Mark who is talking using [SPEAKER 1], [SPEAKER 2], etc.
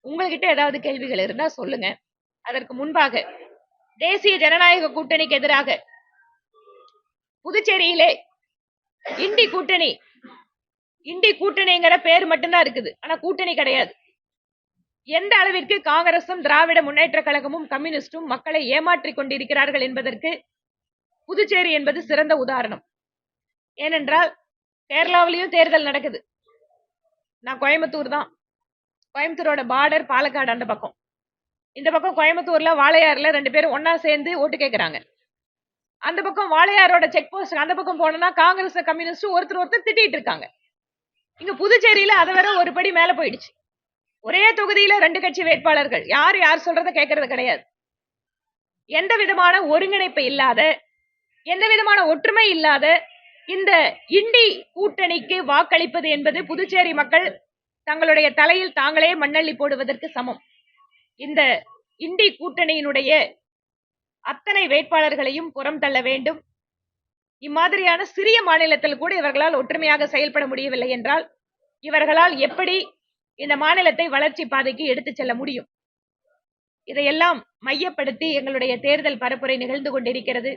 [SPEAKER 1] உங்ககிட்ட ஏதாவது கேள்விகள் இருந்தா சொல்லுங்க. அதற்கு முன்பாக தேசிய ஜனநாயக கூட்டணிக்கு எதிராக புதுச்சேரியிலே இண்டி கூட்டணிங்கிற பேர் மட்டும்தான் இருக்குது. ஆனா கூட்டணி கிடையாது. எந்த அளவிற்கு காங்கிரசும் திராவிட முன்னேற்ற கழகமும் கம்யூனிஸ்டும் மக்களை ஏமாற்றிக் கொண்டிருக்கிறார்கள் என்பதற்கு புதுச்சேரி என்பது சிறந்த உதாரணம். ஏனென்றால் கேரளாவிலையும் தேர்தல் நடக்குது. நான் கோயம்புத்தூர் தான். கோயம்புத்தூரோட பார்டர் பாலக்காடு அந்த பக்கம். இந்த பக்கம் கோயம்புத்தூர்ல வாளையாறுல 2 பேரும் ஒன்னா சேர்ந்து ஓட்டு கேட்கறாங்க. அந்த பக்கம் வாளையாரோட செக் போஸ்ட் அந்த பக்கம் போனா காங்கிரஸ் கம்யூனிஸ்ட் ஒருத்தர் திட்டிட்டு இருக்காங்க. இங்க புதுச்சேரியில அதை வர ஒரு படி மேல போயிடுச்சு. ஒரே தொகுதியில 2 கட்சி வேட்பாளர்கள். யார் சொல்றத கேட்கறது கிடையாது. எந்த விதமான ஒருங்கிணைப்பு இல்லாத, எந்த விதமான ஒற்றுமை இல்லாத இந்த இண்டி கூட்டணிக்கு வாக்களிப்பது என்பது புதுச்சேரி மக்கள் தங்களுடைய தலையில் தாங்களே மண்ணள்ளி போடுவதற்கு சமம். இந்த இண்டி கூட்டணியினுடைய அத்தனை வேட்பாளர்களையும் புறம் தள்ள வேண்டும். இம்மாதிரியான சிறிய மாநிலத்தில் கூட இவர்களால் ஒற்றுமையாக செயல்பட முடியவில்லை என்றால் இவர்களால் எப்படி இந்த மாநிலத்தை வளர்ச்சி பாதைக்கு எடுத்துச் செல்ல முடியும்? இதையெல்லாம் மையப்படுத்தி எங்களுடைய தேர்தல் பரப்புரை நிகழ்ந்து கொண்டிருக்கிறது.